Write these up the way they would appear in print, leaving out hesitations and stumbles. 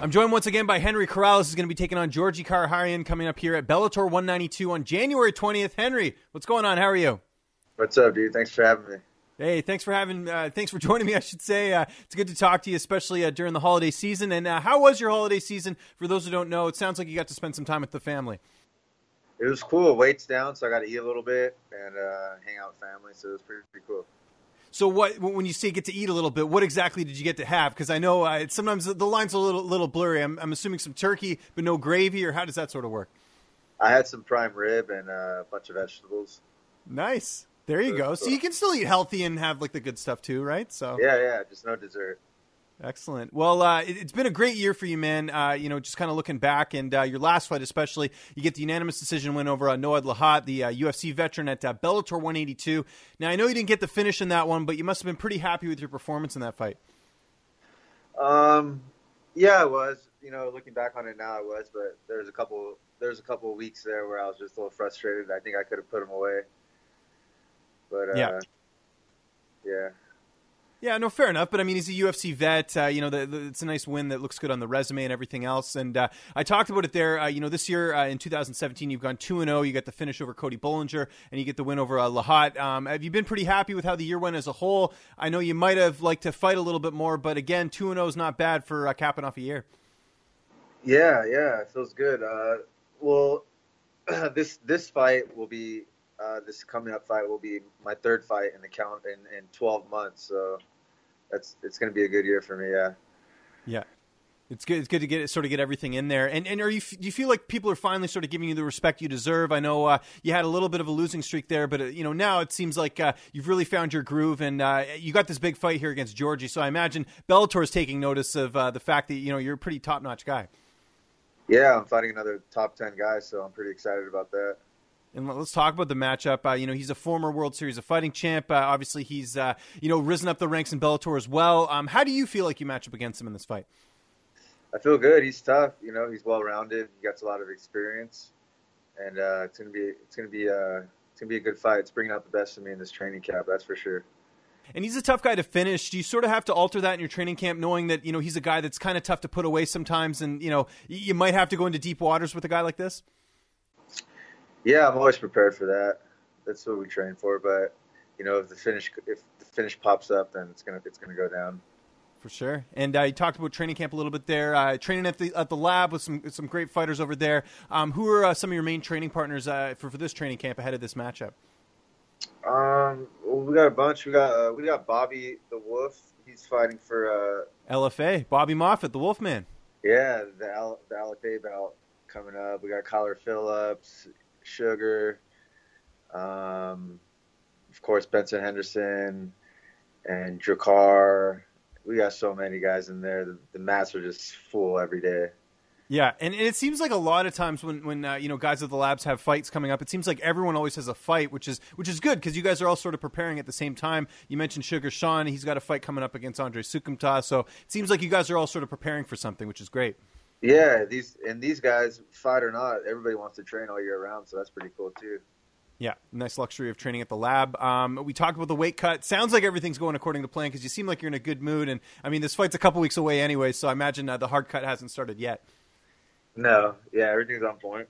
I'm joined once again by Henry Corrales, who's going to be taking on Georgi Karakhanyan coming up here at Bellator 192 on January 20th. Henry, what's going on? How are you? What's up, dude? Thanks for having me. Hey, thanks for joining me, I should say. It's good to talk to you, especially during the holiday season. And how was your holiday season? For those who don't know, it sounds like you got to spend some time with the family. It was cool. Weight's down, so I got to eat a little bit and hang out with family, so it was pretty cool. So when you say get to eat a little bit, what exactly did you get to have? Because I know sometimes the line's a little blurry. I'm assuming some turkey, but no gravy, or how does that sort of work? I had some prime rib and a bunch of vegetables. Nice. There you go. So you can still eat healthy and have like the good stuff too, right? So yeah, just no dessert. Excellent. Well, it's been a great year for you, man. Just kind of looking back, and your last fight especially, you get the unanimous decision win over Noad Lahat, the UFC veteran at Bellator 182. Now, I know you didn't get the finish in that one, but you must have been pretty happy with your performance in that fight. Yeah, I was. Looking back on it now, I was. But there's a couple of weeks there where I was just a little frustrated. I think I could have put him away. But yeah. Yeah, no, fair enough. But, I mean, he's a UFC vet. It's a nice win that looks good on the resume and everything else. And I talked about it there. This year in 2017, you've gone 2-0. You got the finish over Cody Bollinger, and you get the win over Lahat. Have you been pretty happy with how the year went as a whole? I know you might have liked to fight a little bit more, but, again, 2-0 is not bad for capping off a year. Yeah, it feels good. This fight will be this coming up fight will be my third fight in the count in 12 months. So it's going to be a good year for me. Yeah. It's good to get everything in there. And do you feel like people are finally sort of giving you the respect you deserve? I know you had a little bit of a losing streak there, but now it seems like you've really found your groove, and you got this big fight here against Georgi. So I imagine Bellator is taking notice of the fact that you're a pretty top-notch guy. Yeah, I'm fighting another top 10 guy, so I'm pretty excited about that. And let's talk about the matchup. He's a former World Series of Fighting champ. Obviously, he's risen up the ranks in Bellator as well. How do you feel like you match up against him in this fight? I feel good. He's tough. He's well-rounded. He got a lot of experience, and it's gonna be a good fight. It's bringing out the best of me in this training camp. That's for sure. And he's a tough guy to finish. Do you sort of have to alter that in your training camp, knowing that he's a guy that's kind of tough to put away sometimes, and you might have to go into deep waters with a guy like this? Yeah, I'm always prepared for that. That's what we train for. But if the finish pops up, then it's gonna go down. For sure. And you talked about training camp a little bit there. Training at the lab with some great fighters over there. Who are some of your main training partners for this training camp ahead of this matchup? We got a bunch. We got Bobby the Wolf. He's fighting for LFA. Bobby Moffitt, the Wolfman. Yeah, the LFA bout coming up. We got Kyler Phillips, Sugar, of course Benson Henderson, and Drakkar. We got so many guys in there. The mats are just full every day. Yeah, and it seems like a lot of times when guys at the labs have fights coming up, it seems like everyone always has a fight, which is good because you guys are all sort of preparing at the same time. You mentioned Sugar Sean; he's got a fight coming up against Andre Sukumta, so it seems like you guys are all sort of preparing for something, which is great. Yeah, these guys, fight or not, everybody wants to train all year round, so that's pretty cool too. Yeah, nice luxury of training at the lab. We talked about the weight cut. Sounds like everything's going according to plan because you seem like you're in a good mood. And, I mean, this fight's a couple weeks away anyway, so I imagine the hard cut hasn't started yet. No, yeah, everything's on point.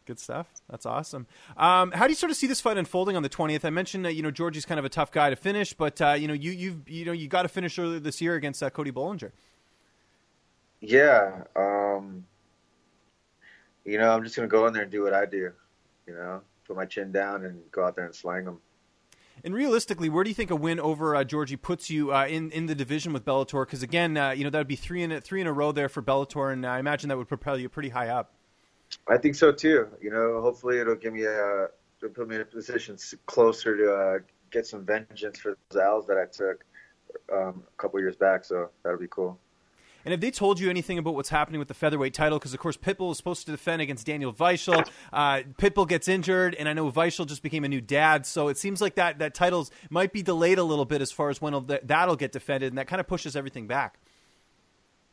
Good stuff. That's awesome. How do you sort of see this fight unfolding on the 20th? I mentioned Georgi's kind of a tough guy to finish, but you got to finish earlier this year against Cody Bollinger. Yeah, I'm just gonna go in there and do what I do. Put my chin down and go out there and slang them. And realistically, where do you think a win over Georgi puts you in the division with Bellator? Because again, that would be three in a row there for Bellator, and I imagine that would propel you pretty high up. I think so too. Hopefully it'll give me it'll put me in a position closer to get some vengeance for those L's that I took a couple years back. So that'll be cool. And have they told you anything about what's happening with the featherweight title? Because, of course, Pitbull is supposed to defend against Daniel Weichel. Pitbull gets injured, and I know Weichel just became a new dad. So it seems like that titles might be delayed a little bit as far as when that'll get defended, and that kind of pushes everything back.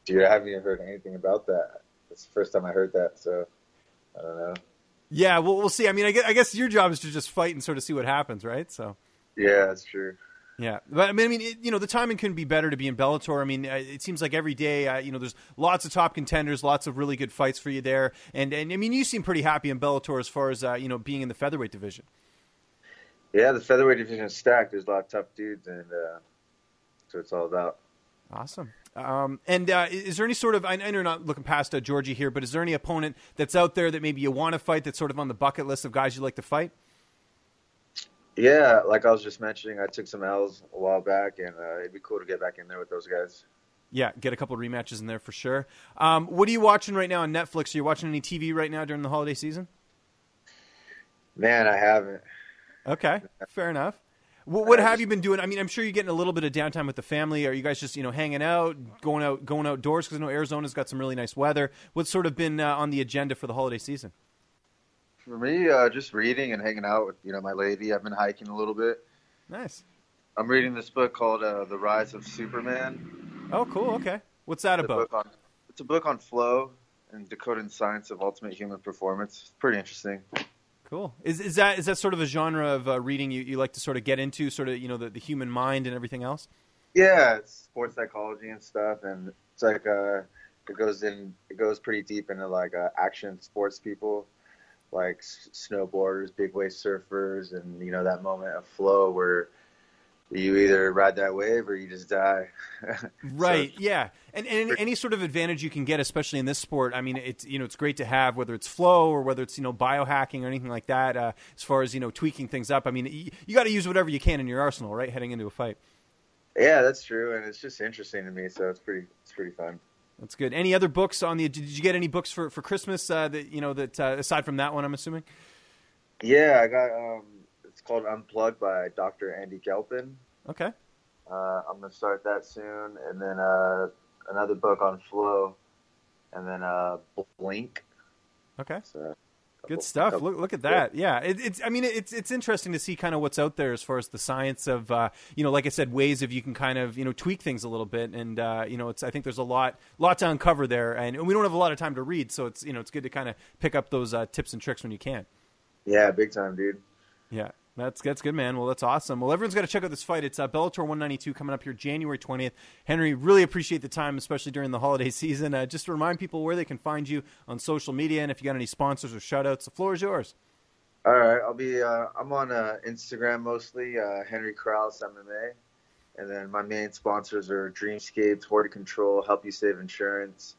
Dude, I haven't even heard anything about that. It's the first time I heard that, so I don't know. Yeah, well, we'll see. I mean, I guess your job is to just fight and sort of see what happens, right? So. Yeah, that's true. Yeah, but I mean, the timing couldn't be better to be in Bellator. I mean, it seems like every day, there's lots of top contenders, lots of really good fights for you there, and I mean, you seem pretty happy in Bellator as far as being in the featherweight division. Yeah, the featherweight division is stacked. There's a lot of tough dudes, and that's what it's all about. Awesome. And is there any sort of, I know you're not looking past Georgie here, but is there any opponent that's out there that maybe you want to fight that's sort of on the bucket list of guys you like to fight? Yeah, like I was just mentioning, I took some L's a while back, and it'd be cool to get back in there with those guys. Yeah, get a couple of rematches in there for sure. What are you watching right now on Netflix? Are you watching any TV right now during the holiday season? Man, I haven't. Okay, fair enough. What have you been doing? I mean, I'm sure you're getting a little bit of downtime with the family. Are you guys just hanging out, going outdoors? Because I know Arizona's got some really nice weather. What's sort of been on the agenda for the holiday season? For me, just reading and hanging out with my lady. I've been hiking a little bit. Nice. I'm reading this book called The Rise of Superman. Oh, cool. Okay. What's that about? It's a book on flow and decoding the science of ultimate human performance. It's pretty interesting. Cool. Is that sort of a genre of reading you like to sort of get into, sort of the human mind and everything else? Yeah, it's sports psychology and stuff, and it's like it goes pretty deep into like action sports people, like snowboarders, big wave surfers, and that moment of flow where you either ride that wave or you just die. Right. Yeah. And any sort of advantage you can get, especially in this sport. I mean, it's it's great to have, whether it's flow or whether it's biohacking or anything like that. As far as tweaking things up, I mean, you got to use whatever you can in your arsenal, right? Heading into a fight. Yeah, that's true, and it's just interesting to me, so it's pretty fun. That's good. Any other books on the? Did you get any books for Christmas that aside from that one? I'm assuming. Yeah, I got. It's called Unplugged by Dr. Andy Galpin. Okay. I'm gonna start that soon, and then another book on flow, and then Blink. Okay. So, good stuff. Look at that. Yeah. It's interesting to see kind of what's out there as far as the science of like I said, ways of you can kind of tweak things a little bit, and I think there's a lot to uncover there, and we don't have a lot of time to read, so it's it's good to kind of pick up those tips and tricks when you can. Yeah, big time, dude. Yeah. That's good, man. Well, that's awesome. Well, everyone's got to check out this fight. It's Bellator 192 coming up here January 20th. Henry, really appreciate the time, especially during the holiday season. Just to remind people where they can find you on social media, and if you got any sponsors or shout-outs, the floor is yours. All right. I'm on Instagram mostly, Henry Corrales MMA. And then my main sponsors are Dreamscapes, Horticontrol, Help You Save Insurance,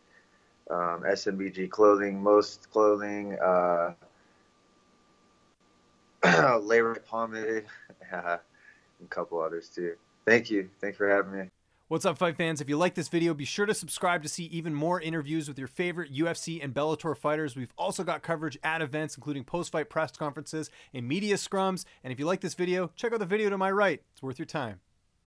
SMBG Clothing, Most Clothing, Labor Pomade, and a couple others too. Thank you. Thanks for having me. What's up, fight fans? If you like this video, be sure to subscribe to see even more interviews with your favorite UFC and Bellator fighters. We've also got coverage at events, including post-fight press conferences and media scrums. And if you like this video, check out the video to my right. It's worth your time.